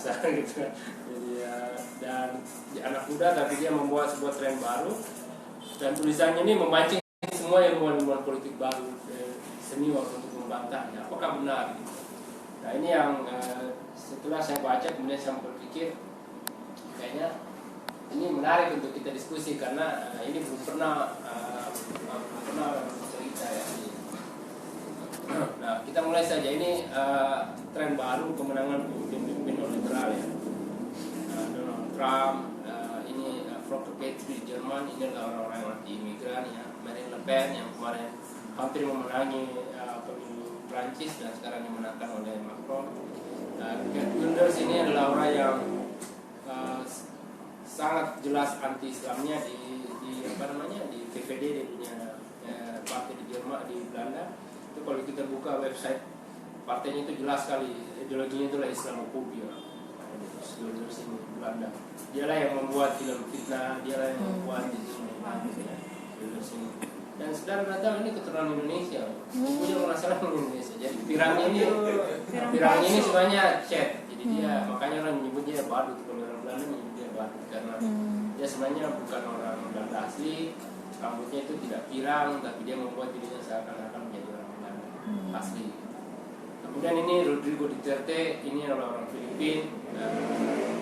bahasa gitu kan. Jadi dan anak muda tapi dia membuat sebuah tren baru dan tulisannya ini memancing semua ilmuwan politik baru senior untuk membantahnya. Apakah benar? Gitu. Nah ini yang setelah saya baca kemudian saya berpikir kayaknya ini menarik untuk kita diskusi karena ini belum pernah cerita ya. Nah kita mulai saja ini tren baru kemenangan pemimpin liberal ya. Donald Trump, ini Volker Petri di Jerman, ini adalah orang-orang yang anti imigran ya. Marine Le Pen yang kemarin hampir memenangi pemilu Prancis dan sekarang dimenangkan oleh Macron. Geert Wilders ini adalah orang yang sangat jelas anti Islamnya di VVD dia punya partai di Jerman di Belanda. Itu kalau kita buka website partainya itu jelas sekali ideologinya itulah Islamophobia. Wilders ini Belanda. Dialah yang membuat film fitnah, dialah yang membuat itu ya. Wilders ini. Dan saudara tahu ini keturunan Indonesia. Punya masalah Indonesia. Jadi pirangnya ini sebenarnya Czech. Jadi dia makanya orang menyebutnya Badut. Kalau orang Belanda menyebut dia Badut karena dia sebenarnya bukan orang Belanda asli. Rambutnya itu tidak pirang, tapi dia membuat dirinya seakan-akan menjadi orang Belanda asli. Kemudian ini Rodrigo Duterte, ini adalah orang Filipina,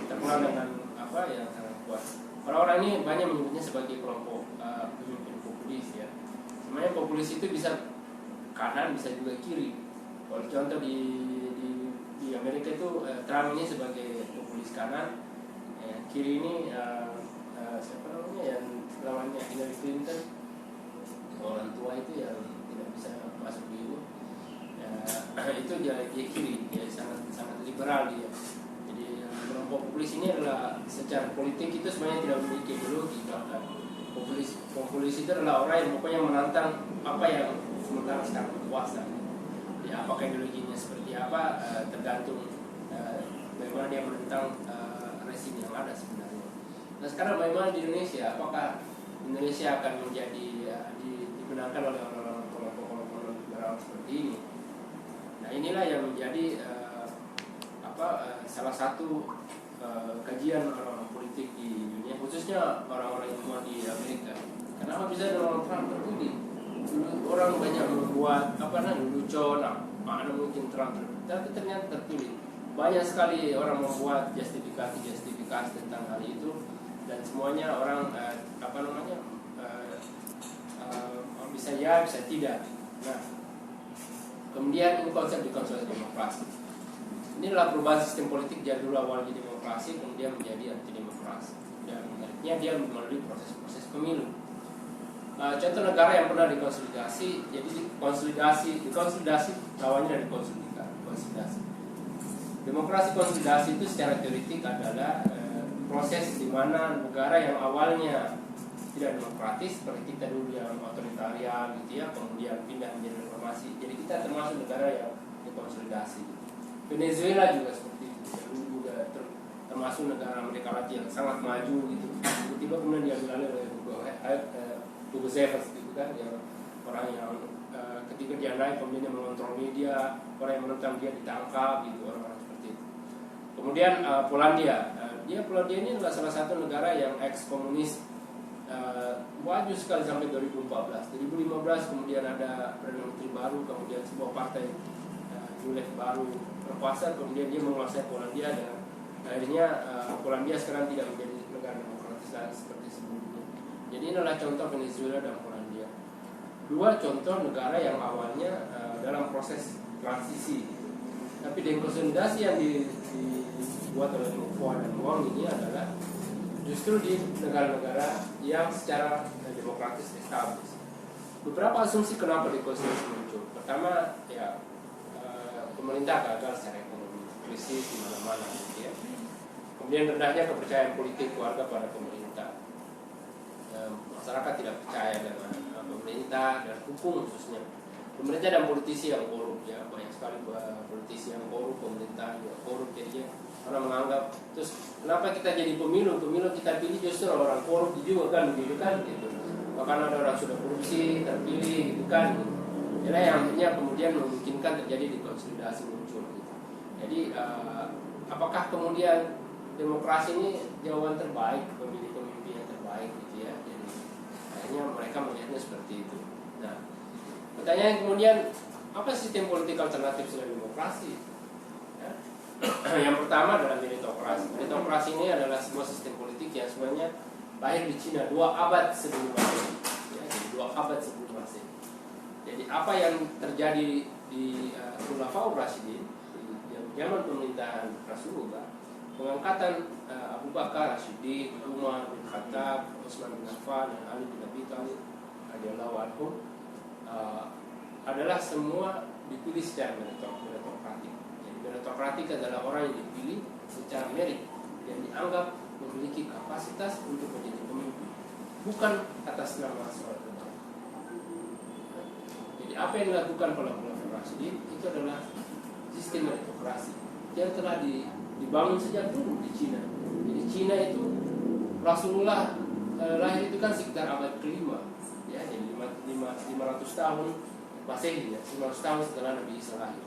terkenal dengan apa yang sangat kuat. Orang-orang ini banyak menyebutnya sebagai kelompok pemimpin populis ya. Sebenarnya populis itu bisa kanan, bisa juga kiri. Kalau contoh di Amerika itu Trump ini sebagai populis kanan, kiri ini siapa namanya yang lawannya Hillary Clinton, orang tua itu yang tidak bisa masuk di EU. Itu dia kiri, dia sangat liberal dia. Jadi kelompok populis ini adalah secara politik itu sebenarnya tidak memiliki ideologi bahkan. Populis itu adalah orang yang pokoknya menantang apa yang sementara sekarang berkuasa. Ya, apakah ideologinya seperti apa tergantung bagaimana dia menentang rezim yang ada sebenarnya. Nah sekarang bagaimana di Indonesia? Apakah Indonesia akan menjadi dimenangkan oleh orang-orang kelompok-kelompok liberal seperti ini? Nah inilah yang menjadi salah satu kajian orang-orang politik di dunia, khususnya orang-orang ilmuwan di Amerika. Kenapa bisa Donald Trump terpilih? Orang banyak membuat lucu, mana mungkin Trump terpilih, tapi ternyata terpilih. Banyak sekali orang membuat justifikasi tentang hal itu, dan semuanya orang bisa ya, bisa tidak. Nah, kemudian ini konsep demokrasi. Ini adalah perubahan sistem politik dari dulu awalnya demokrasi kemudian menjadi anti demokrasi. Dan menariknya dia melalui proses pemilu. Contoh negara yang pernah dikonsolidasi, jadi dikonsolidasi lawannya dari konsolidasi. Demokrasi konsolidasi itu secara teoretik adalah proses di mana negara yang awalnya tidak demokratis seperti kita dulu yang otoritarian gitu ya, kemudian pindah menjadi reformasi. Jadi kita termasuk negara yang dikonsolidasi. Venezuela juga seperti itu, juga termasuk negara Amerika Latin yang sangat maju gitu. Tiba-tiba kemudian diambil alih oleh Hugo Chavez gitu kan, yang orang yang ketika dia naik kemudian dia mengontrol media, orang yang menentang dia ditangkap gitu, orang-orang seperti itu. Kemudian Polandia ini adalah salah satu negara yang ex-komunis, maju sekali sampai 2014. 2015 kemudian ada Perdana Menteri baru, kemudian sebuah partai Gulen baru berkuasa, kemudian dia menguasai Polandia dan akhirnya Polandia sekarang tidak menjadi negara demokratis lagi seperti sebelumnya. Jadi inilah contoh Venezuela dan Polandia. Dua contoh negara yang awalnya dalam proses transisi. Tapi dekonsolidasi yang dibuat oleh Novoa dan Wong ini adalah justru di negara-negara yang secara demokratis established. Beberapa asumsi kenapa dekonsolidasi muncul. Pertama, ya pemerintah gagal secara ekonomi, krisis di mana-mana, gitu ya. Kemudian rendahnya kepercayaan politik warga pada pemerintah. Masyarakat tidak percaya dengan pemerintah dan hukum khususnya. Pemerintah dan politisi yang korup ya, banyak sekali politisi yang korup, pemerintah juga korup, jadinya orang menganggap terus kenapa kita jadi pemilu kita pilih justru orang korup juga kan begitu kan gitu. Bahkan ada orang sudah korupsi terpilih gitu kan. Jadi yang akhirnya kemudian memungkinkan terjadi dekonsolidasi muncul gitu. Jadi apakah kemudian demokrasi ini jawaban terbaik, memilih pemimpin yang terbaik gitu ya. Jadi akhirnya mereka melihatnya seperti itu. Nah, pertanyaan kemudian, apa sistem politik alternatif selain demokrasi? Ya. Yang pertama adalah meritokrasi. Meritokrasi ini adalah sebuah sistem politik yang sebenarnya lahir di Cina 2 abad sebelum Masehi. Ya, jadi 2 abad sebelum Masehi. Jadi apa yang terjadi di Khulafaur Rasyidin di zaman pemerintahan Rasulullah, pengangkatan Abu Bakar As-Siddiq, Umar bin Khattab, Utsman bin Affan, dan Ali bin Abi Thalib radhiyallahu anhum adalah semua dipilih secara meritokratik. Jadi meritokratik adalah orang yang dipilih secara merit yang dianggap memiliki kapasitas untuk menjadi pemimpin, bukan atas nama seorang orang. Jadi apa yang dilakukan oleh Khulafaur Rasyidin itu adalah sistem meritokrasi yang telah dibangun sejak dulu di Cina. Jadi Cina itu Rasulullah lahir itu kan sekitar abad ke-5 ya, jadi 500 tahun Masehi ya, 500 tahun setelah Nabi Isa lahir.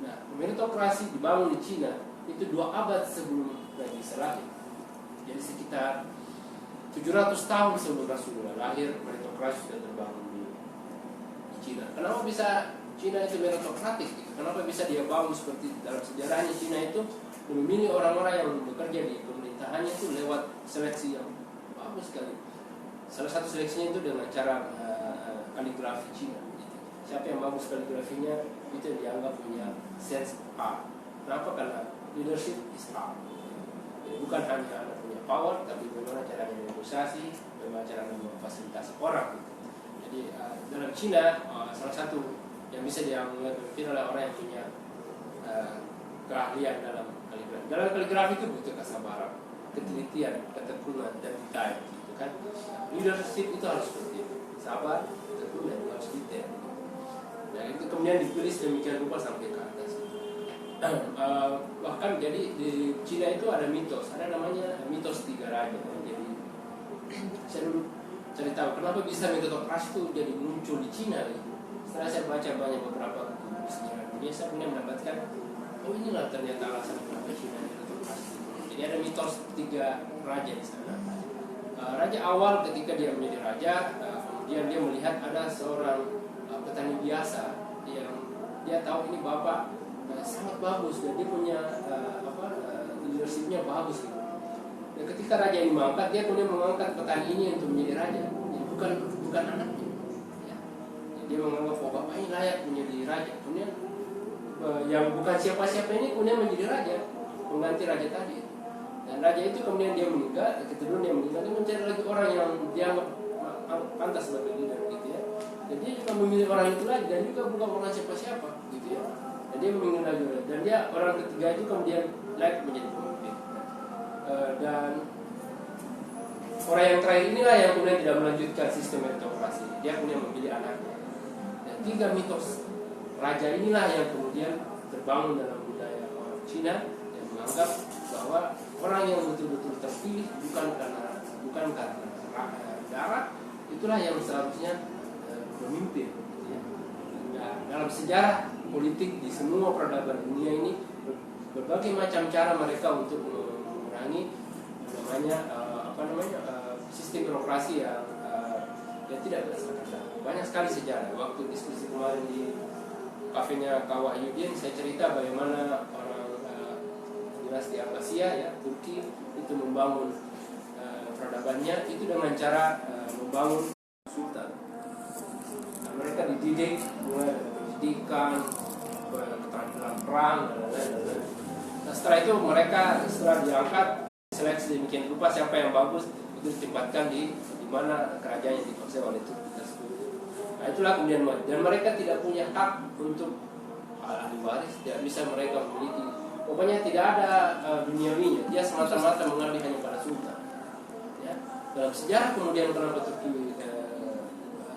Nah, meritokrasi dibangun di Cina itu 2 abad sebelum Nabi Isa lahir. Jadi sekitar 700 tahun sebelum Rasulullah lahir, meritokrasi sudah terbangun di Cina. Kenapa bisa Cina itu meritokratik? Kenapa bisa dia bangun seperti itu? Dalam sejarahnya Cina itu memilih orang-orang yang bekerja di pemerintahannya itu lewat seleksi yang bagus sekali. Salah satu seleksinya itu dengan cara kaligrafi Cina. Siapa yang bagus kaligrafinya itu yang dianggap punya sense of art. Kenapa? Karena leadership is art. Jadi bukan hanya punya power, tapi bagaimana cara negosiasi, bagaimana cara memfasilitasi orang. Jadi dalam Cina salah satu yang bisa dianggap pemimpin oleh orang yang punya keahlian dalam kaligrafi. Dalam kaligrafi itu butuh kesabaran, ketelitian, ketekunan, dan detail. Gitu kan? Leadership itu harus seperti itu, sabar, tekun, dan harus detail. Dan itu kemudian ditulis demikian rupa sampai ke atas. Bahkan jadi di Cina itu ada mitos, ada namanya mitos 3 raja. Jadi saya dulu cari tahu kenapa bisa meritokrasi itu jadi muncul di Cina. Gitu. Setelah saya baca banyak beberapa buku sejarah dunia, saya kemudian mendapatkan, oh inilah ternyata alasan kenapa Cina meritokrasi. Jadi ada mitos 3 raja di sana. Raja awal ketika dia menjadi raja, kemudian dia melihat ada seorang petani biasa yang dia tahu ini bapak sangat bagus dan dia punya leadershipnya bagus gitu. Dan ketika raja ini mengangkat, dia kemudian mengangkat petani ini untuk menjadi raja, jadi bukan anaknya. Ya. Dia menganggap bahwa bapak ini layak menjadi raja. Kemudian yang bukan siapa-siapa ini kemudian menjadi raja, mengganti raja tadi. Dan raja itu kemudian dia meninggal, kemudian dia meninggal, dia mencari lagi orang yang dianggap pantas sebagai leader gitu ya. Dan dia juga memilih orang itu lagi dan juga bukan orang siapa-siapa gitu ya. Dan dia memilih lagi dan dia orang ketiga itu kemudian layak menjadi pemimpin. Dan orang yang terakhir inilah yang kemudian tidak melanjutkan sistem meritokrasi. Dia kemudian memilih anaknya. Dan 3 mitos raja inilah yang kemudian terbangun dalam budaya orang Cina yang menganggap bahwa orang yang betul-betul terpilih bukan karena darah, itulah yang seharusnya memimpin. Gitu ya. Nah, dalam sejarah politik di semua peradaban dunia ini berbagai macam cara mereka untuk mengurangi sistem birokrasi yang tidak berdasarkan data. Banyak sekali sejarah. Waktu diskusi kemarin di kafenya Kawah Yudin, saya cerita bagaimana orang dinasti Abbasiyah ya, Turki itu membangun peradabannya itu dengan cara membangun sultan. Nah, mereka dididik mulai dari pendidikan, keterampilan perang dan lain-lain. Nah, setelah itu mereka setelah diangkat seleksi demikian rupa siapa yang bagus itu ditempatkan di mana kerajaan yang dikuasai oleh Turki tersebut. Nah, itulah kemudian dan mereka tidak punya hak untuk ahli waris, tidak bisa mereka memiliki. Pokoknya tidak ada duniawinya, dia semata-mata mengabdi hanya pada sultan. Ya. Dalam sejarah kemudian kenapa Turki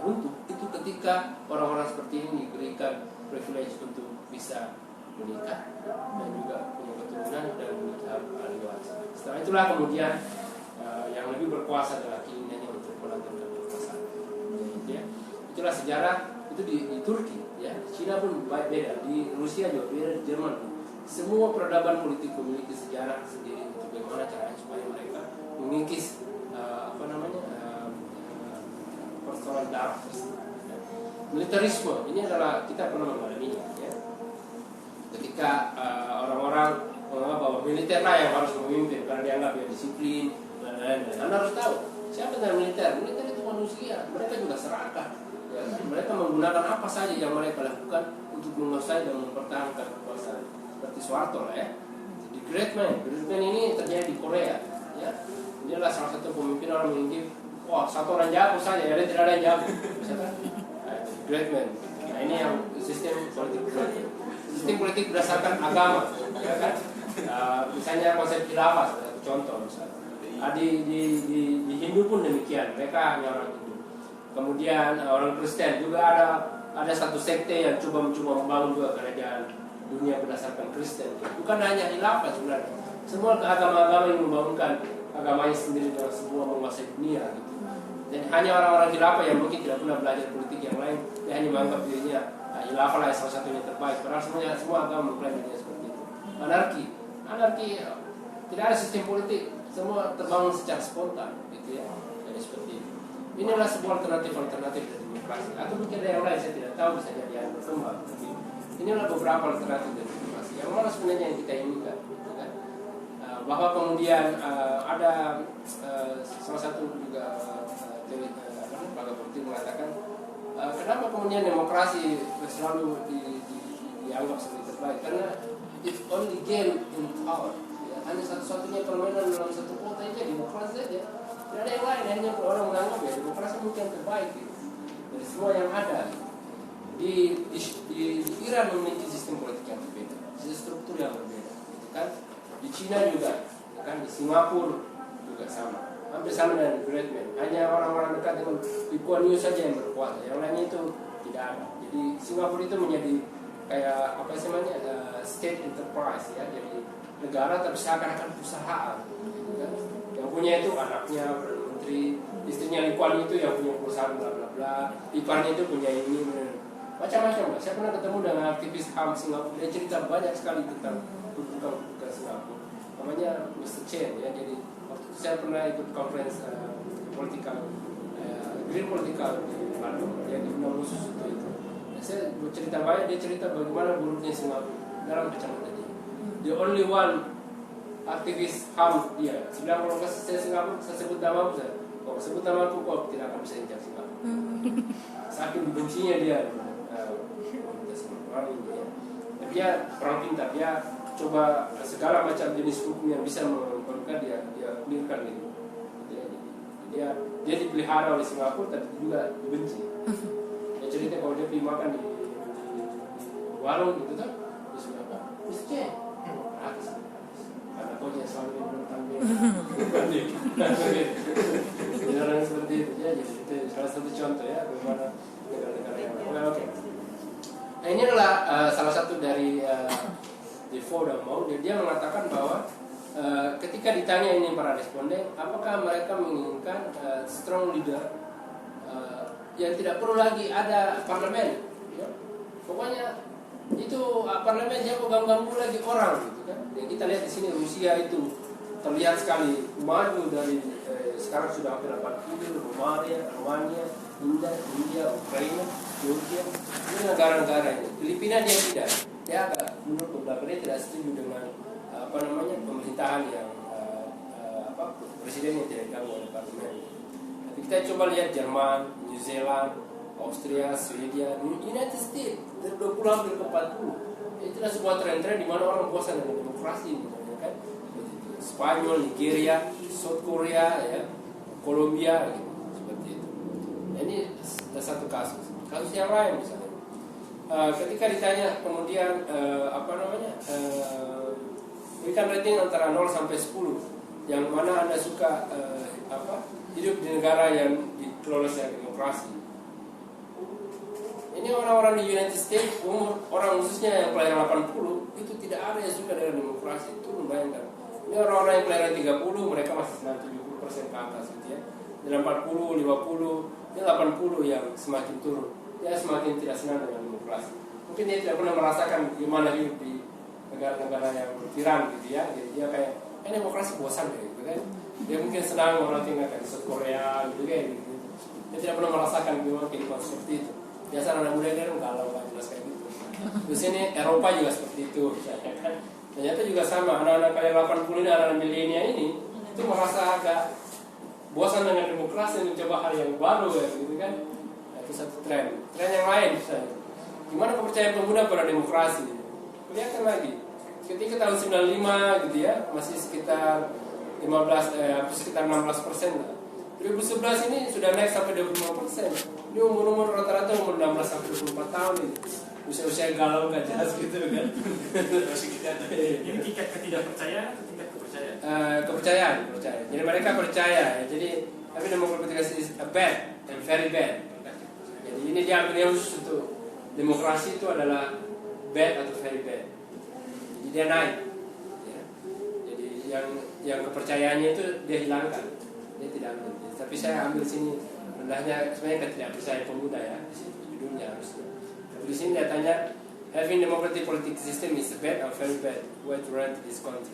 runtuh itu ketika orang-orang seperti ini diberikan privilege untuk bisa menikah dan juga punya keturunan dan memiliki ahli waris. Setelah itulah kemudian yang lebih berkuasa adalah keinginannya untuk melanggengkan kekuasaan. Ya. Itulah sejarah itu di Turki, ya. Cina pun beda, di Rusia juga beda, di Jerman. semua peradaban politik memiliki sejarah sendiri untuk bagaimana caranya supaya mereka mengikis persoalan darah tersebut. Militerisme ini adalah kita pernah mengalaminya, ya. Ketika orang-orang menganggap bahwa militer lah yang harus memimpin karena dianggap ya disiplin dan lain-lain. Anda harus tahu siapa yang militer? Militer itu manusia, mereka juga serakah. Ya, mereka menggunakan apa saja yang mereka lakukan untuk menguasai dan mempertahankan kekuasaan. Seperti Soeharto lah, ya. Di Great Man ini terjadi di Korea, ya. Ini adalah salah satu pemimpin orang menginginkan, wah, satu orang jago saja, ya, tidak ada yang jago, misalkan. Great Man. Nah, ini yang sistem politik berdasarkan agama, ya kan? Misalnya konsep khilafah, contoh misalnya. Di Hindu pun demikian, mereka hanya orang Hindu. Kemudian orang Kristen juga ada satu sekte yang mencoba membangun juga kerajaan dunia berdasarkan Kristen. Bukan hanya khilafah sebenarnya, semua agama-agama yang membangunkan agamanya sendiri dengan semua menguasai dunia gitu. Dan hanya orang-orang khilafah yang mungkin tidak pernah belajar politik yang lain, dia hanya menganggap dirinya khilafah lah salah satunya terbaik. Padahal semua agama mengklaim dirinya seperti itu. Anarki tidak ada sistem politik, semua terbangun secara spontan, gitu ya. Jadi seperti itu. Inilah sebuah alternatif dari demokrasi. Atau mungkin ada yang lain saya tidak tahu, bisa jadi yang berkembang. Inilah beberapa alternatif dari demokrasi. Yang mana sebenarnya yang kita inginkan, gitu kan? Bahwa kemudian ada salah satu juga lembaga politik mengatakan kenapa kemudian demokrasi selalu dianggap sebagai terbaik, karena it only game in power, ya. Hanya satu-satunya permainan dalam satu kota aja demokrasi saja, tidak ada yang lain. Hanya orang menganggap ya demokrasi mungkin terbaik gitu, dari semua yang ada gitu. Di Iran memiliki sistem politik yang berbeda, sistem struktur yang berbeda, gitu kan. Di Cina juga, kan. Di Singapura juga sama. Hampir sama dengan Great Man. Hanya orang-orang dekat dengan Lee Kuan Yew saja yang berkuasa, yang lainnya itu tidak ada. Jadi Singapura itu menjadi kayak apa namanya state enterprise, ya. Jadi negara tapi seakan-akan perusahaan, gitu kan. Yang punya itu anaknya menteri, istrinya Lee Kuan Yew itu yang punya perusahaan bla bla bla, iparnya itu punya ini macam-macam. Saya pernah ketemu dengan aktivis HAM Singapura, dia cerita banyak sekali tentang kedudukan Singapura. Namanya Mr. Chen, ya. Jadi saya pernah ikut conference green political di Bandung, yang diundang khusus untuk itu. Saya cerita banyak, dia cerita bagaimana buruknya Singapura dalam kacamata dia. The only one aktivis HAM dia. Sedang kalau saya Singapura, saya sebut nama saya. Kalau sebut nama aku, kok tidak akan bisa injak Singapura. Saking dibencinya dia. Orang ini, ya. Dia orang pintar, dia coba segala macam jenis hukum yang bisa memperlukan dia clearkan gitu. Dia dipelihara oleh Singapura tapi juga dibenci. Dia cerita kalau dia pergi makan di warung gitu kan, di Singapura, miskin, gratis. Karena kau jangan selalu berutang dia. Jadi orang seperti itu, ya. Jadi itu salah satu contoh, ya, bagaimana negara-negara yang lain. Oke. Nah, ini adalah salah satu dari Defoe dan Mao. Dia mengatakan bahwa ketika ditanya ini para responden, apakah mereka menginginkan strong leader yang tidak perlu lagi ada parlemen, ya? Pokoknya itu parlemen jangan ganggu lagi orang, gitu kan? Yang kita lihat di sini Rusia itu terlihat sekali maju dari sekarang sudah hampir 40, Romania, India, Ukraina, Georgia, ini negara-negara ini. Filipina dia tidak, dia agak menurut beberapa dia tidak setuju dengan pemerintahan yang presiden yang tidak diganggu oleh parlemen. Tapi kita coba lihat Jerman, New Zealand, Austria, Swedia, United States dari 20 hampir ke 40. Itulah sebuah tren-tren di mana orang bosan dengan demokrasi, misalnya, kan? Spanyol, Nigeria, South Korea, ya, Kolombia, gitu, seperti itu. Nah, ini satu kasus. Kasus yang lain misalnya, ketika ditanya kemudian berikan rating antara 0 sampai 10, yang mana Anda suka hidup di negara yang dikelola secara demokrasi. Ini orang-orang di United States, orang khususnya yang kelahiran 80 itu tidak ada yang suka dengan demokrasi. Itu membayangkan. Ini orang-orang yang kelahiran 30, mereka masih 70% ke atas, gitu, ya. Dalam 40, 50, ini 80 yang semakin turun. Dia semakin tidak senang dengan demokrasi. Mungkin dia tidak pernah merasakan gimana hidup di negara-negara yang berpiran gitu ya. Jadi dia kayak demokrasi bosan gitu kan. Dia mungkin senang orang tinggal di South Korea gitu kan gitu. Dia tidak pernah merasakan gimana kehidupan seperti itu. Biasa anak muda kan galau kan jelas kayak gitu. Terus ini Eropa juga seperti itu ya kan. Ternyata juga sama, anak-anak kayak 80 ini, anak-anak milenial ini itu merasa agak bosan dengan demokrasi, mencoba hal yang baru ya gitu kan. Nah, itu satu tren yang lain misalnya. Gimana kepercayaan pemuda pada demokrasi? Kelihatan lagi. Ketika tahun 95 gitu ya, masih sekitar 16% lah. 2011 ini sudah naik sampai 25%. Ini umur rata-rata umur 16 sampai 24 tahun ini. Usia-usia galau gak jelas gitu kan. Ini tingkat ketidakpercayaan atau tingkat kepercayaan? Kepercayaan. Jadi mereka percaya ya. Jadi tapi demokrasi is bad and very bad. Jadi ini dia ambil khusus untuk demokrasi itu adalah bad atau very bad. Jadi dia naik. Ya. Jadi yang kepercayaannya itu dia hilangkan. Dia tidak ambil. Tapi saya ambil sini rendahnya sebenarnya ketidakpercayaan pemuda ya. Di sini judulnya harusnya. Di sini dia tanya, having democratic political system is bad or very bad way to run this country.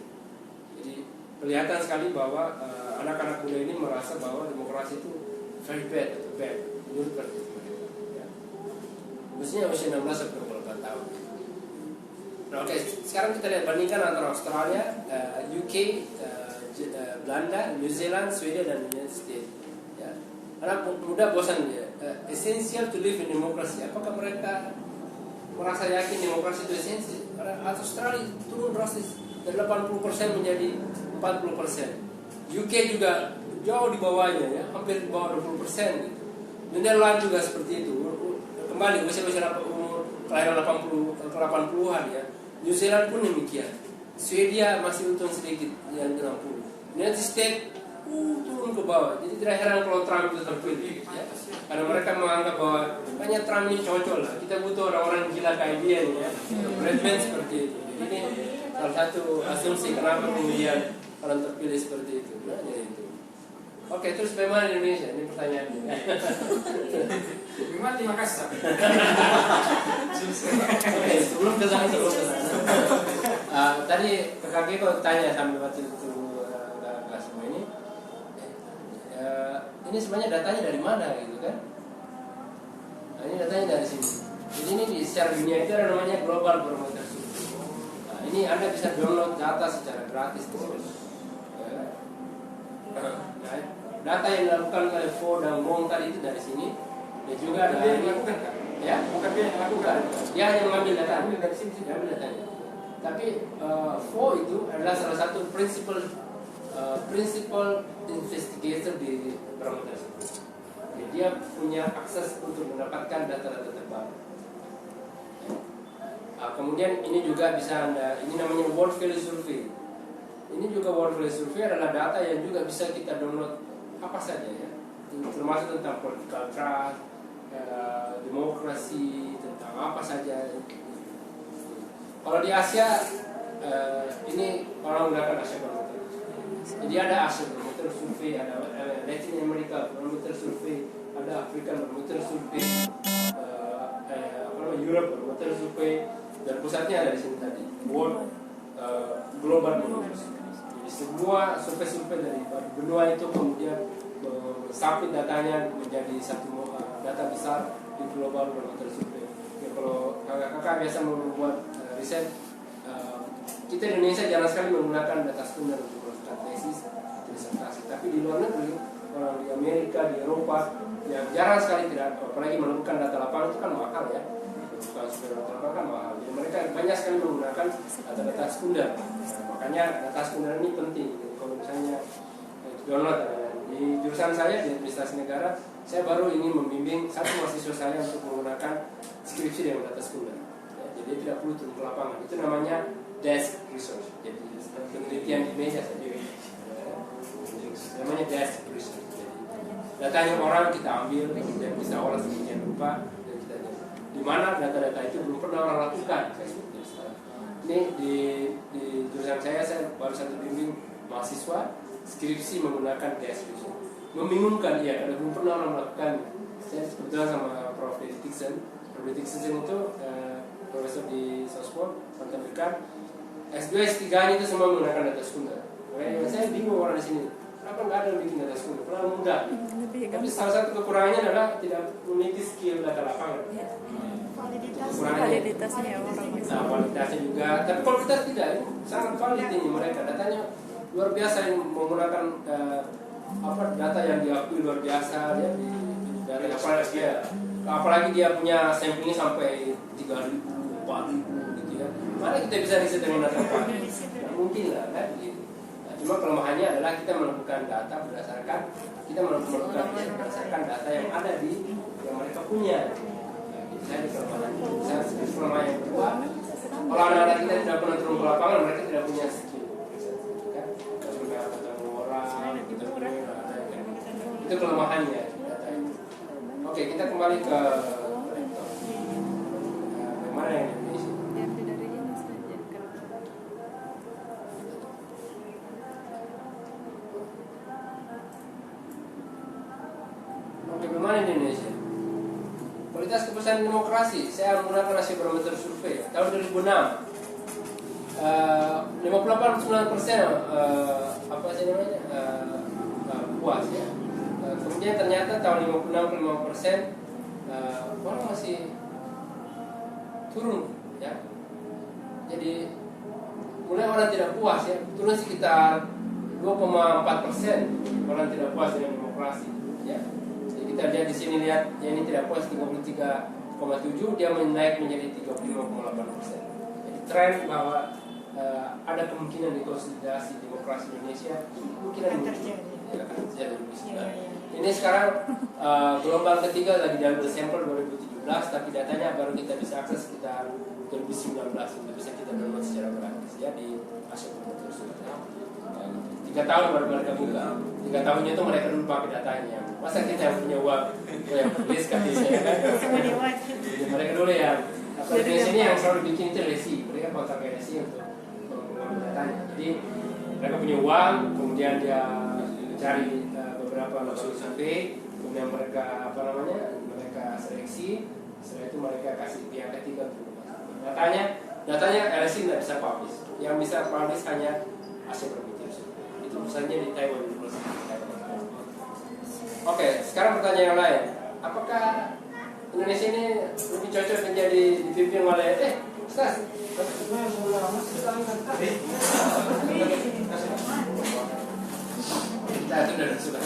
Jadi kelihatan sekali bahwa anak-anak muda ini merasa bahwa demokrasi itu very bad atau bad menurut perspektif mereka. Ya. Khususnya usia 16 sampai 24 tahun. Nah, oke, sekarang kita lihat bandingkan antara Australia, UK, Belanda, New Zealand, Swedia dan United States. Ya. Anak muda bosan ya. Essential to live in democracy. Apakah mereka merasa yakin demokrasi itu esensi? Australia turun drastis dari 80% menjadi 40%. UK juga jauh di bawahnya ya, hampir di bawah 20% gitu. Netherlands juga seperti itu. Kembali usia-usia umur kelahiran 80-an ya. New Zealand pun demikian. Swedia masih untung sedikit yang 60. United States turun ke bawah. Jadi tidak heran kalau Trump itu terpilih ya. Karena mereka menganggap bahwa hanya Trump ini cocok lah. Kita butuh orang-orang gila kayak dia nih ya. President seperti itu. Jadi ini salah satu asumsi kenapa kemudian orang terpilih seperti itu. Nah, jadi itu. Oke, terus bagaimana di Indonesia? Ini pertanyaannya. Bagaimana di Makassar? Oke, sebelum ke sana. Tadi kakak kok tanya sambil waktu itu nggak semua ini. Ini sebenarnya datanya dari mana gitu kan? Nah, ini datanya dari sini. Jadi ini di secara dunia itu ada namanya Global Barometer Survey. Nah, ini Anda bisa download data secara gratis di sini. Nah, data yang dilakukan oleh Fo dan Gong tadi itu dari sini. Dan juga dari ya, bukan dia yang lakukan. Dia hanya mengambil data dari sini, ambil datanya. Tapi Fo itu adalah salah satu principal investigator di barometer. Jadi dia punya akses untuk mendapatkan data-data terbaru. Kemudian ini juga bisa Anda, ini namanya World Value Survey. Ini juga World Value Survey adalah data yang juga bisa kita download apa saja ya, termasuk tentang political trust, demokrasi, tentang apa saja. Kalau di Asia ini orang menggunakan Asia Barometer. Jadi ada Asia Barometer Survey, ada Latin America Barometer Survey, ada Afrika Barometer Survey, Europe Barometer Survey, dan pusatnya ada di sini tadi, World Global Barometer Survey. Jadi semua survei-survei dari benua itu kemudian sapit datanya menjadi satu data besar di Global Barometer Survey. Ya, kalau kakak biasa membuat riset, kita di Indonesia jarang sekali menggunakan data standar untuk melakukan tesis, disertasi. Tapi di luar negeri, orang di Amerika, di Eropa, yang jarang sekali tidak, apalagi melakukan data lapangan itu kan mahal ya. Bukan super data lapangan kan mahal. Jadi mereka banyak sekali menggunakan data-data sekunder. Nah, makanya data sekunder ini penting. Jadi kalau misalnya download di jurusan saya di administrasi negara, saya baru ingin membimbing satu mahasiswa saya untuk menggunakan skripsi dengan data sekunder. Ya, jadi tidak perlu turun ke lapangan. Itu namanya desk research, jadi penelitian di meja saja. Namanya desk research. Jadi, datanya orang kita ambil, kemudian kita olah sedemikian rupa, dan kita di mana data-data itu belum pernah orang lakukan. Ini di jurusan saya baru satu bimbing mahasiswa skripsi menggunakan desk research. Membingungkan ya, karena belum pernah orang melakukan. Saya kebetulan sama Prof. Dixon. Prof. Dixon itu profesor di Southport, mantan dekan. S2, S3 itu semua menggunakan data sekunder. Makanya saya bingung orang di sini. Kenapa nggak ada yang bikin data sekunder? Terlalu mudah. Tapi salah satu kekurangannya adalah tidak memiliki skill data lapangan. Validitasnya orang. Nah, kualitasnya juga. Tapi kualitas tidak. Sangat valid ini mereka. Datanya luar biasa yang menggunakan data yang diakui luar biasa ya, dari apalagi dia punya sampling sampai 3.000, 4.000 gitu ya. Mana kita bisa riset dengan data apa? Nah, mungkin lah kan gitu. Nah, cuma kelemahannya adalah kita melakukan data berdasarkan data yang ada di yang mereka punya. Nah, itu saja kelemahan. Kelemahan yang kedua, kalau anak-anak kita tidak pernah turun ke lapangan, mereka tidak punya skill. Itu kelemahannya data itu. Oke, kita kembali ke bagaimana yang Indonesia. Diambil dari ini saja. Oke, bagaimana di Indonesia? Kualitas keputusan demokrasi. Saya menggunakan hasil barometer survei tahun 2006. 58,9% puas ya. Kemudian ternyata tahun 56,5% orang masih turun ya. Jadi mulai orang tidak puas ya, turun sekitar 2,4% orang tidak puas dengan demokrasi ya. Jadi kita lihat di sini lihat ya, ini tidak puas 33,7, dia menaik menjadi 35,8%. Jadi tren bahwa ada kemungkinan dikonsolidasi demokrasi Indonesia kemungkinan terjadi. Ini sekarang gelombang ketiga lagi dalam Desember 2017, tapi datanya baru kita bisa akses sekitar 2019 untuk bisa kita download secara gratis ya di Asia Barometer Survei. 3 tahun baru mereka buka. 3 tahunnya itu mereka dulu pakai datanya. Masa kita yang punya uang yang tulis kan saya kan? Mereka dulu yang aplikasi ini yang selalu bikin itu resi, mereka kontak resi untuk mengambil datanya. Jadi mereka punya uang, kemudian dia cari beberapa lembaga survei, kemudian mereka mereka seleksi, setelah itu mereka kasih pihak ketiga untuk datanya LSI tidak bisa publish, yang bisa publish hanya Asia Barometer Survei. Itu misalnya di Taiwan University. Oke, sekarang pertanyaan yang lain, apakah Indonesia ini lebih cocok menjadi dipimpin oleh Ustaz? Nah, itu sudah sudah.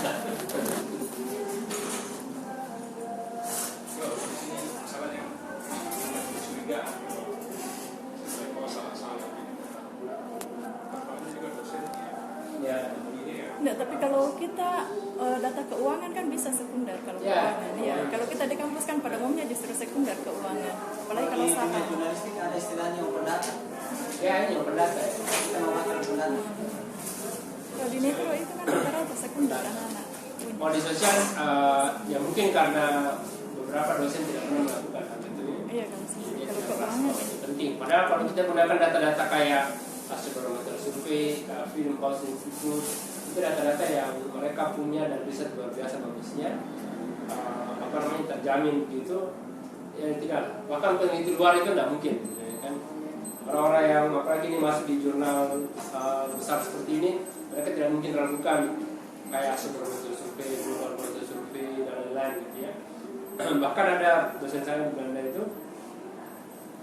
Enggak, tapi kalau kita data keuangan kan bisa sekunder kalau keuangan. Ya, kalau kita di kampus kan pada umumnya justru sekunder keuangan. Apalagi kalau saham. Jurnalistik ada istilahnya open data. Ya, ini open data. Kita memakan open data. Kalau di mikro itu kan rata-rata sekunder anak-anak. Kalau di sosial, ya mungkin karena beberapa dosen tidak pernah melakukan hal itu. Iya, kalau keuangan penting. Padahal kalau kita gunakan data-data kayak Asia Barometer Survei, Film House Institute, itu data-data yang mereka punya dan riset luar biasa bagusnya, terjamin gitu. Ya tidak, bahkan peneliti luar itu tidak mungkin. Ya, kan? Orang-orang yang apalagi ini masuk di jurnal besar seperti ini, mereka tidak mungkin ragukan kayak Asia Barometer Survei, Global Barometer Survei dan lain-lain gitu ya. Bahkan ada dosen saya di Belanda itu,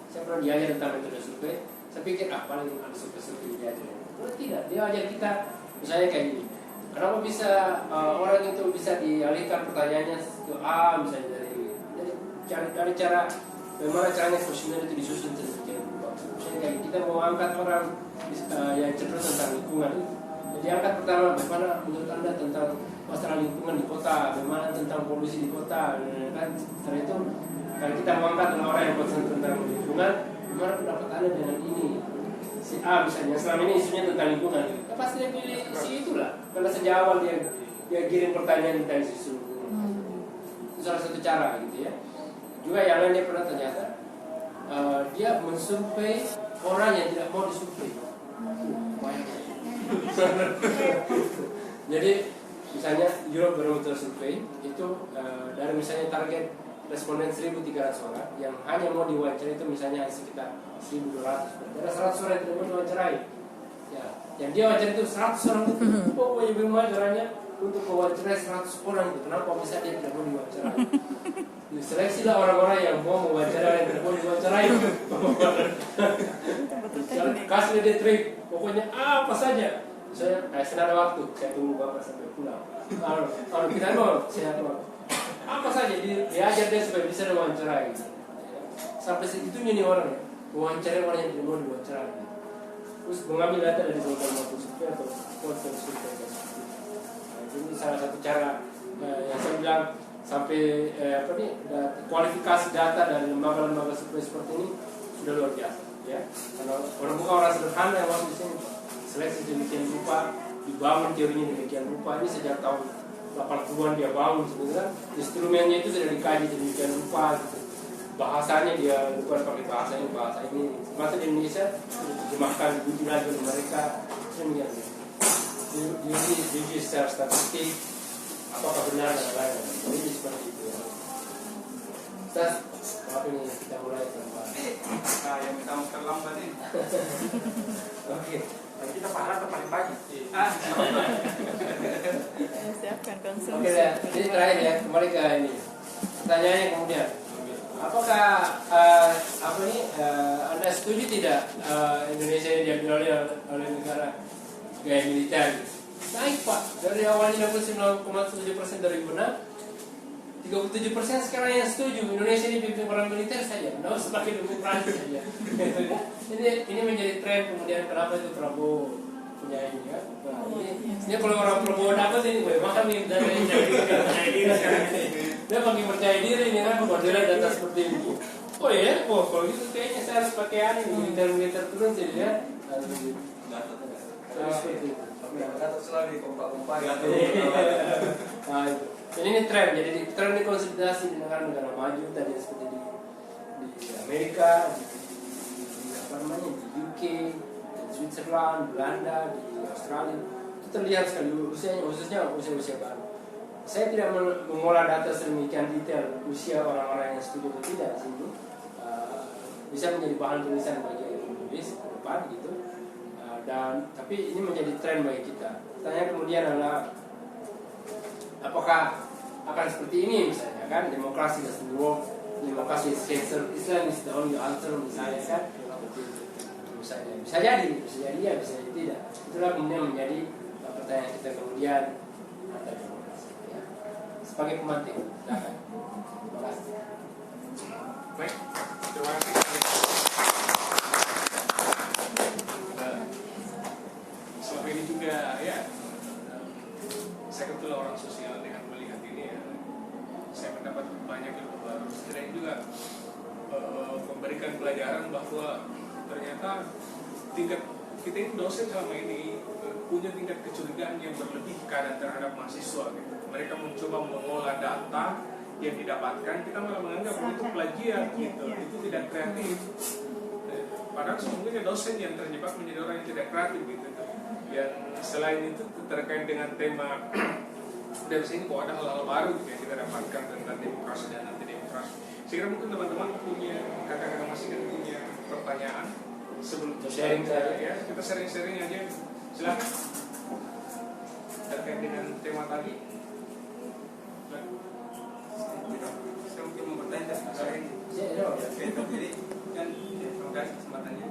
saya pernah diajar tentang metode survei. Saya pikir paling ada survei dia aja. Oh tidak, dia ajar kita misalnya kayak gini. Kenapa bisa orang itu bisa dialihkan pertanyaannya ke A misalnya dari cara bagaimana caranya kuesioner itu disusun sedemikian rupa. Misalnya kayak kita mau angkat orang yang cerdas tentang lingkungan. Jadi angkat pertama bagaimana menurut Anda tentang masalah lingkungan di kota, bagaimana tentang polusi di kota, kan? Setelah itu kalau kita mengangkat orang yang concern tentang lingkungan, gimana pendapat Anda dengan ini? Si A misalnya, selama ini isunya tentang lingkungan, ya pasti dia pilih si itulah. Karena sejak awal dia kirim pertanyaan tentang isu. Itu salah satu cara gitu ya. Juga yang lain dia pernah ternyata dia mensurvei orang yang tidak mau disurvei. Jadi misalnya Europe Barometer Survey itu dari misalnya target responden 1.300 orang yang hanya mau diwawancarai itu misalnya sekitar 1.200, ada 100 orang yang tidak mau diwawancarai. Ya, yang dia wawancara itu 100 orang itu, pokoknya bagaimana caranya untuk mewawancarai 100 orang itu, kenapa bisa dia tidak mau diwawancarai? Diseleksi lah orang-orang yang mau mewawancarai yang tidak mau diwawancarai. Kasih dia trik, pokoknya apa saja. Saya ada waktu, saya tunggu bapak sampai pulang. Kalau kita mau, saya mau apa saja diajar dia supaya bisa diwawancarai. Sampai segitunya nih orang ya, wawancarai orang yang tidak mau diwawancarai. Terus mengambil data dari Google Maps atau portal survei. Ini salah satu cara yang saya bilang sampai kualifikasi data dari lembaga-lembaga survei seperti ini sudah luar biasa. Ya, kalau orang bukan orang sederhana yang masuk di sini, seleksi demikian rupa, dibangun teorinya demikian rupa. Ini sejak tahun 80-an dia bangun sebenarnya. Instrumennya itu sudah dikaji demikian rupa. Gitu. Bahasanya dia bukan pakai bahasa ini. Masa di Indonesia diterjemahkan diuji lagi oleh mereka. Demikian. Diuji secara statistik, apakah benar dan lain-lain. Jadi seperti itu. Ya. Ustaz, apa ini kita mulai tanpa yang kita mau terlambat ini. Oke. Kita pahala atau paling pagi? Siapkan konsumsi. Oke ya, jadi terakhir ya, kembali ke ini. Pertanyaannya kemudian, apakah Anda setuju tidak Indonesia ini diambil oleh negara gaya militer? Naik Pak, dari awalnya 69,7% dari benar, 37% sekarang yang setuju Indonesia ini pimpin orang militer saja, tidak usah pakai demokrasi saja. Ini menjadi tren kemudian kenapa itu Prabowo punya ini ya. Nah, ini kalau orang Prabowo dapat ini gue makan nih dari percaya diri sekarang ini. Dia makin percaya diri ini kan model data seperti ini. Oh ya, kalau gitu kayaknya saya harus pakai militer turun jadi ya. Seperti itu. Gatot selalu dikompak-kompak. Nah, itu. Ini tren, jadi tren ini konsolidasi di negara-negara maju tadi seperti di Amerika, di di UK, di Switzerland, Belanda, di Australia. Itu terlihat sekali khususnya usia baru. Saya tidak mengolah data sedemikian detail usia orang-orang yang setuju atau tidak di sini. Bisa menjadi bahan tulisan bagi penulis ke depan gitu. Tapi ini menjadi tren bagi kita. Pertanyaan kemudian adalah apakah akan seperti ini misalnya kan, demokrasi doesn't work, demokrasi Islam is the only answer misalnya kan, misalnya bisa jadi ya, bisa jadi tidak. Itulah kemudian menjadi pertanyaan kita kemudian antara demokrasi ya. Sebagai pemantik silakan. Terima kasih. Baik, terima kasih. Selama ini juga ya, saya kebetulan orang sosial dengan melihat ini ya, saya mendapat banyak ilmu baru. Selain juga memberikan pelajaran bahwa ternyata tingkat kita ini dosen selama ini punya tingkat kecurigaan yang berlebih kadang terhadap mahasiswa. Gitu. Mereka mencoba mengolah data yang didapatkan, kita malah menganggap itu plagiat gitu, itu tidak kreatif. Padahal sesungguhnya dosen yang terjebak menjadi orang yang tidak kreatif gitu. Yang selain itu terkait dengan tema dari sini bahwa ada hal-hal baru yang kita dapatkan tentang demokrasi dan anti demokrasi. Saya kira mungkin teman-teman punya, kakak-kakak masih kan punya pertanyaan sebelum sharing ya, kita sharing aja. Silakan terkait dengan tema tadi. Saya mungkin mau bertanya sharing. Jadi kan terima kasih kesempatannya.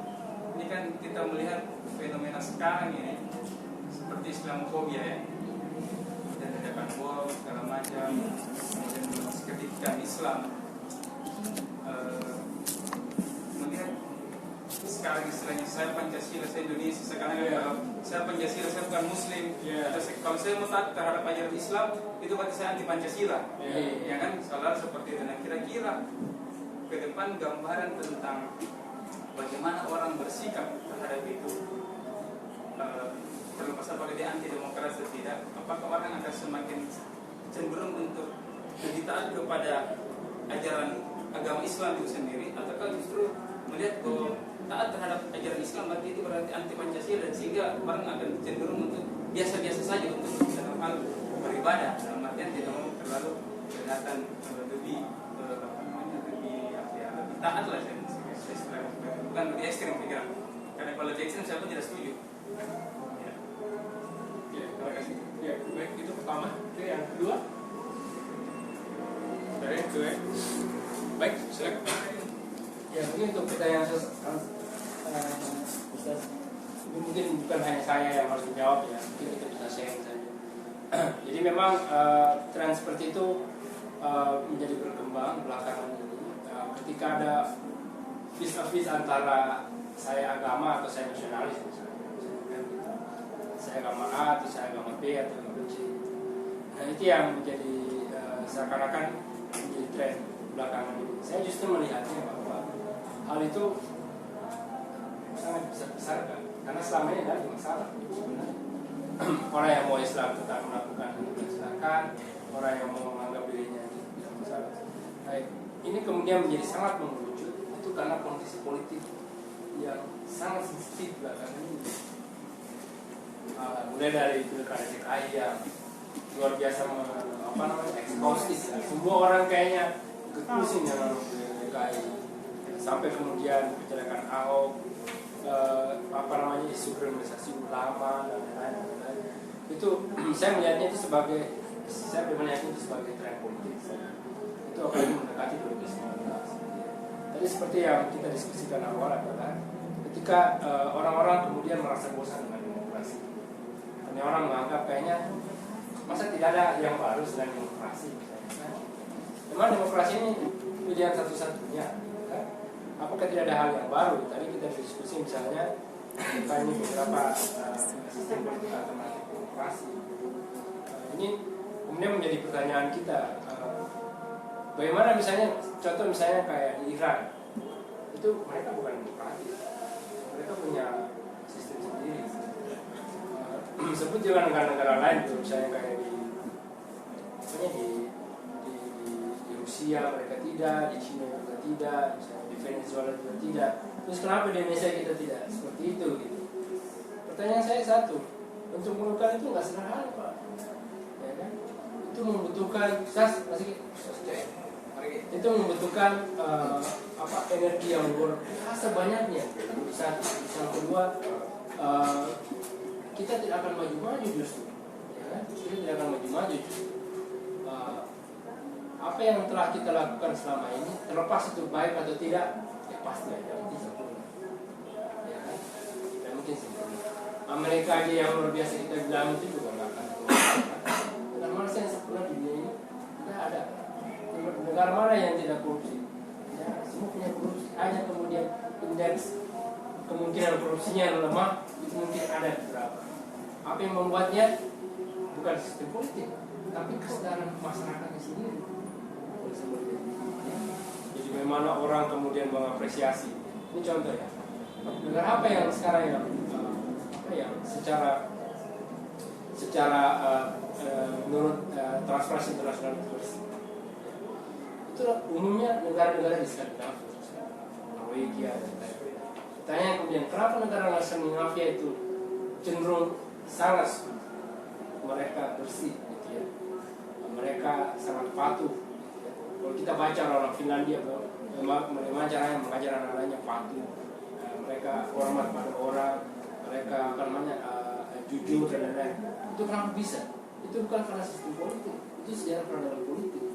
Ini kan kita melihat fenomena sekarang ini seperti Islamofobia ya, dan ledakan bom segala macam, kemudian ketika Islam melihat sekarang istilahnya saya Pancasila, saya Indonesia, sekarang saya Pancasila, saya bukan Muslim. Kalau saya mau taat terhadap ajaran Islam, itu berarti saya anti Pancasila. Ya kan, salah seperti itu. Nah, kira-kira ke depan gambaran tentang bagaimana orang bersikap terhadap itu, terlepas apakah dia anti demokrasi atau tidak, apakah orang akan semakin cenderung untuk lebih taat kepada ajaran agama Islam itu sendiri, ataukah justru melihat bahwa taat terhadap ajaran Islam berarti itu berarti anti Pancasila, dan sehingga orang akan cenderung untuk biasa-biasa saja untuk dalam hal beribadah, dalam artian tidak mau terlalu kelihatan lebih taat lah saya istilahnya, bukan lebih ekstrim pikiran. Karena kalau lebih ekstrim saya pun tidak setuju. Ya, terima kasih. Ya, baik, itu pertama. Oke, yang kedua. Dari yang kedua. Baik, silakan. Ya, mungkin untuk pertanyaan Ustaz, mungkin bukan hanya saya yang harus menjawab ya, mungkin kita bisa sharing saja. Jadi memang tren seperti itu menjadi berkembang belakangan ini. Ketika ada vis-a-vis antara saya agama atau saya nasionalis misalnya, saya agama A atau saya agama B atau agama C. Nah itu yang menjadi seakan-akan menjadi tren belakangan ini. Saya justru melihatnya bahwa hal itu sangat besar-besarkan karena selama ini ada masalah sebenarnya. Orang yang mau Islam tetap melakukan silakan, orang yang mau menganggap dirinya tidak masalah. Nah, ini kemudian menjadi sangat mengerucut itu karena kondisi politik yang sangat sensitif belakangan ini. Mulai dari pilkada DKI yang luar biasa eksklusif, semua orang kayaknya ikut pusing dengan DKI, sampai kemudian kecelakaan Ahok, isu kriminalisasi ulama dan lain-lain. Itu saya melihatnya itu sebagai tren politik. Itu akan mendekati 2019. Tadi seperti yang kita diskusikan awal adalah ketika orang-orang kemudian merasa bosan dengan demokrasi. Karena orang menganggap kayaknya masa tidak ada yang baru selain demokrasi. Memang demokrasi ini pilihan satu-satunya. Kan? Apakah tidak ada hal yang baru? Tadi kita diskusi misalnya ini beberapa sistem politik alternatif demokrasi. Ini kemudian menjadi pertanyaan kita. Bagaimana misalnya, contoh misalnya kayak di Iran, itu mereka bukan demokratis, mereka punya sistem sendiri. Sebut juga negara-negara lain, misalnya kayak di Rusia mereka tidak, di China juga tidak, misalnya di Venezuela juga tidak. Terus kenapa di Indonesia kita tidak seperti itu? Gitu. Pertanyaan saya satu, untuk melakukan itu nggak sederhana Pak, ya kan? Itu membutuhkan itu membutuhkan energi yang luar biasa banyaknya. Satu, yang kedua, kita tidak akan maju-maju justru, ya kan? Kita tidak akan maju-maju justru. Apa yang telah kita lakukan selama ini, terlepas itu baik atau tidak, ya pasti ada mungkin sempurna, ya kan? Dan mungkin sempurna. Amerika aja yang luar biasa kita bilang itu juga nggak akan. Dan mana yang sempurna di dunia ini? Tidak ada. Negara mana yang tidak korupsi? Ya, semua punya korupsi. Hanya kemudian indeks kemungkinan korupsinya yang lemah itu mungkin ada beberapa. Apa yang membuatnya? Bukan sistem politik, tapi kesadaran masyarakatnya sendiri. Jadi bagaimana orang kemudian mengapresiasi. Ini contoh ya. Negara apa yang sekarang yang secara menurut Transparency International bersih? Itu umumnya negara-negara di Skandinavia, Norwegia dan lain-lain. Tanya kemudian kenapa negara Skandinavia itu cenderung sangat mereka bersih, gitu ya. Mereka sangat patuh. Gitu ya. Kalau kita baca orang Finlandia, bagaimana caranya mengajar anak-anaknya patuh, mereka hormat pada orang, mereka jujur dan lain-lain. Itu kenapa bisa? Itu bukan karena sistem politik, itu sejarah peradaban politik.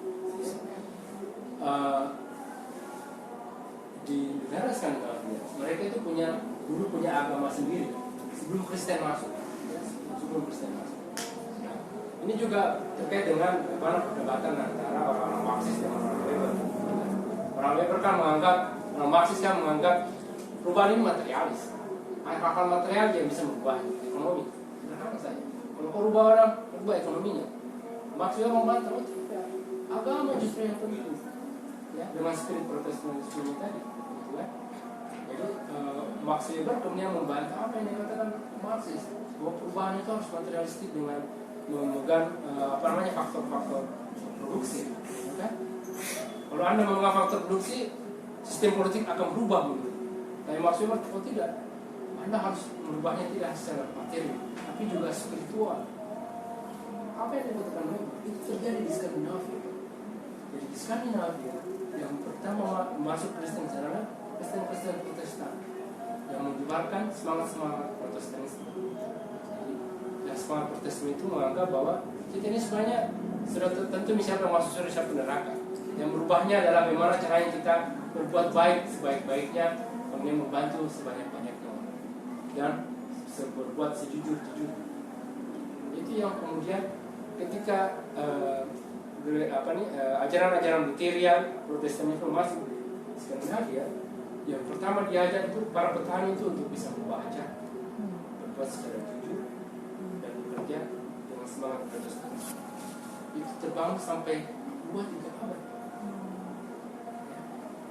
Di negara Skandinavia, mereka itu dulu punya agama sendiri sebelum Kristen masuk. Nah, ini juga terkait dengan bagaimana perdebatan antara orang-orang Marxis dan orang Weber. Orang Weber kan menganggap, orang Marxis kan menganggap perubahan ini materialis. Hal-hal material yang bisa merubah ekonomi. Sederhana saja. Kalau kau rubah orang, rubah ekonominya. Maksudnya membantah itu agama justru yang penting. Ya, dengan spirit protestantisme tadi, gitu kan? Jadi Max Weber kemudian membantah apa yang dikatakan Marxis, bahwa perubahan itu harus materialistik dengan memegang faktor-faktor produksi, kan? Kalau Anda memegang faktor produksi, sistem politik akan berubah menurut. Tapi Max Weber tidak. Anda harus merubahnya tidak secara materi, tapi juga spiritual. Apa yang dikatakan Weber itu terjadi di Skandinavia. Jadi di Skandinavia yang kita mau masuk Kristen sana, Kristen Protestan yang menyebarkan semangat Protestanisme. Dan semangat Protestanisme itu menganggap bahwa kita ini sebenarnya sudah tentu misalnya masuk surga neraka. Yang berubahnya adalah bagaimana caranya kita berbuat baik sebaik-baiknya, kemudian membantu sebanyak-banyaknya orang, dan berbuat sejujur-jujur. Itu yang kemudian ketika ajaran-ajaran Lutheran, Protestan itu masuk di Skandinavia, yang pertama diajar itu para petani itu untuk bisa membaca, berbuat secara jujur, dan bekerja dengan semangat Protestan. Itu terbangun sampai 2-3 abad.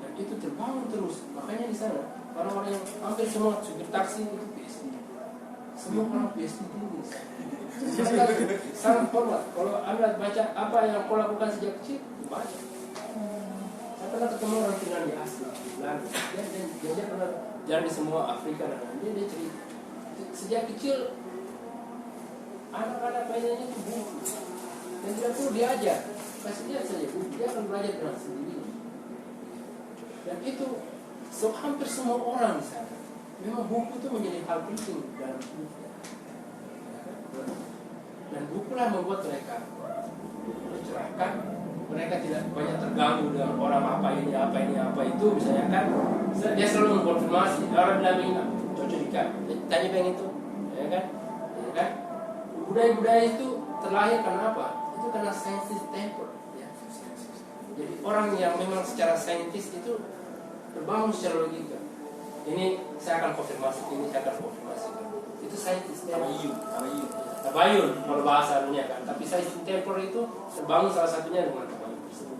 Dan itu terbangun terus. Makanya di sana orang-orang yang hampir semua supir taksi itu PhD. Semua orang PhD tinggi. Sangat formal. Kalau Anda baca apa yang kau lakukan sejak kecil, baca. Saya pernah ketemu orang Finlandia asli, dia pernah jalan di semua Afrika dan dia cerita sejak kecil anak-anak lainnya itu buku dan tidak perlu diajar, kasih dia saja buku, dia akan belajar dengan sendiri. Dan itu hampir semua orang di sana memang buku itu menjadi hal penting dalam hidupnya. Dan bukulah membuat mereka tercerahkan, mereka tidak banyak terganggu dengan orang apa itu misalnya kan. Dia selalu mengkonfirmasi, orang bilang ini cocok ikan, tanya pengen itu, ya kan? Budaya-budaya itu terlahir karena apa? Itu karena scientist temper, ya. Jadi orang yang memang secara saintis itu terbangun secara logika. Ini saya akan konfirmasi, itu scientist temper. Tabayun kalau bahasa dunia kan, tapi scientist temper itu terbangun salah satunya dengan tabayun tersebut.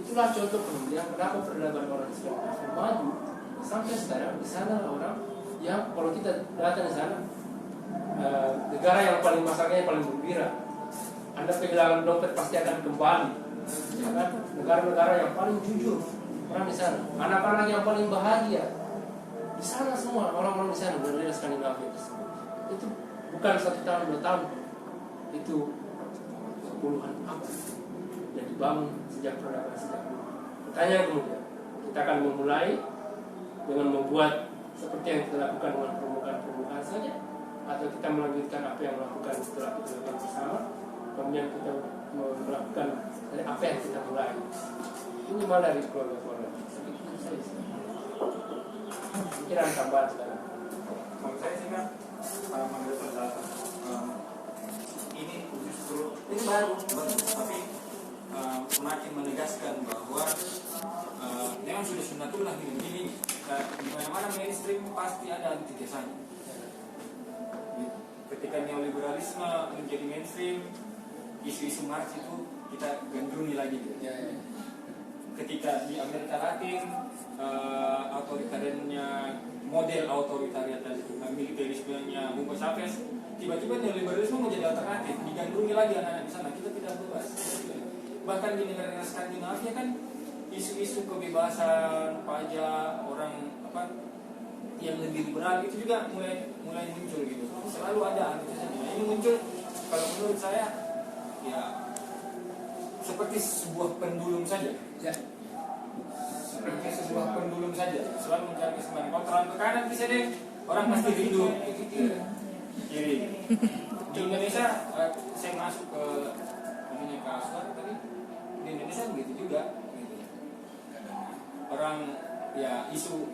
Itulah contoh kemudian kenapa peradaban orang Islam maju sampai sekarang. Di sana orang yang kalau kita datang di sana, negara yang paling masyarakatnya paling gembira. Anda kehilangan dompet pasti akan kembali. Ya kan? Negara-negara yang paling jujur orang di sana. Anak-anak yang paling bahagia di sana semua orang-orang di sana dari Skandinavia tersebut. Itu bukan 1 tahun 2 tahun, itu puluhan abad dan dibangun sejak peradaban sejak dulu. Pertanyaan kemudian, kita akan memulai dengan membuat seperti yang kita lakukan dengan permukaan saja, atau kita melanjutkan apa yang melakukan setelah kita lakukan bersama, kemudian kita melakukan dari apa yang kita mulai. Ini malah dari keluarga-keluarga. Pikiran tambahan sekarang. Kalau saya sih kan mengambil pendapat ini justru ini baru tapi semakin menegaskan bahwa memang sudah sunnatullah ini di mana-mana mainstream pasti ada antitesanya. Ketika neoliberalisme menjadi mainstream, isu-isu Marx itu kita gandrungi lagi. Ketika di Amerika Latin model otoritarian dan militerismenya Hugo Chavez, tiba-tiba neoliberalisme menjadi alternatif, digandrungi lagi anak-anak di sana. Kita tidak bebas. Bahkan di negara Skandinavia kan isu-isu kebebasan pajak orang yang lebih liberal itu juga mulai muncul gitu. Selalu ada antisipasinya. Ini muncul kalau menurut saya ya seperti sebuah pendulum saja. Ya. Seperti sebuah pendulum saja. Selalu mencari keseimbangan. Kalau terlalu ke kanan bisa deh orang pasti rindu kiri. Di Indonesia saya masuk ke Aswar tadi. Di Indonesia begitu juga. Gitu. Orang ya isu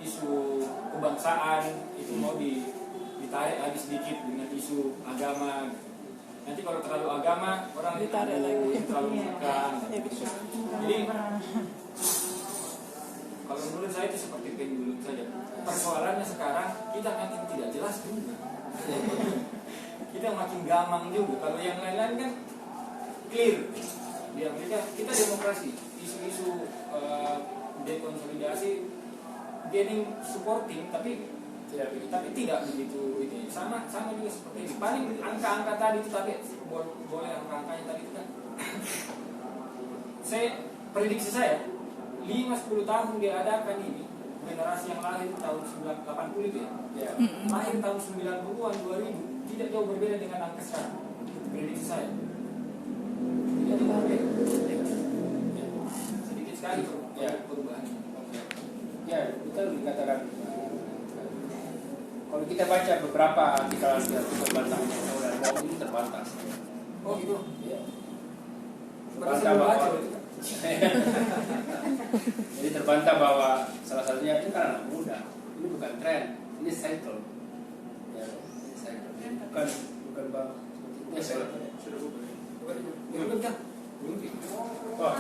kebangsaan itu mau ditarik lagi sedikit dengan isu agama. Nanti kalau terlalu agama orang ditarik lagi, terlalu menekan. Jadi kalau menurut saya itu seperti pendulum saja. Persoalannya sekarang kita makin tidak jelas juga. Kita makin gamang juga. Kalau yang lain-lain kan clear. Di Amerika kita demokrasi, isu-isu dekonsolidasi gaining supporting tapi tidak begitu ini sama juga seperti ini. Paling angka-angka tadi itu tapi boleh angka-angkanya tadi itu kan. Prediksi saya 5-10 tahun diadakan ini generasi yang lahir tahun 80 itu ya. Lahir tahun 90-an 2000 tidak jauh berbeda dengan angka sekarang. Prediksi saya. Tidak jauh berbeda. Sedikit sekali perubahan. Ya, betul dikatakan. Kalau kita baca beberapa artikel terbantahnya dan bohong itu terbantah. Oh gitu. Ya. Padahal Terbantah saya belum baca bahwa berarti. jadi terbantah bahwa salah satunya ini kan anak muda, ini bukan tren, ini cycle. Ya, ini cycle. Bukan bang. Ya, Sudah buka. Bukan kan? mungkin. Oh,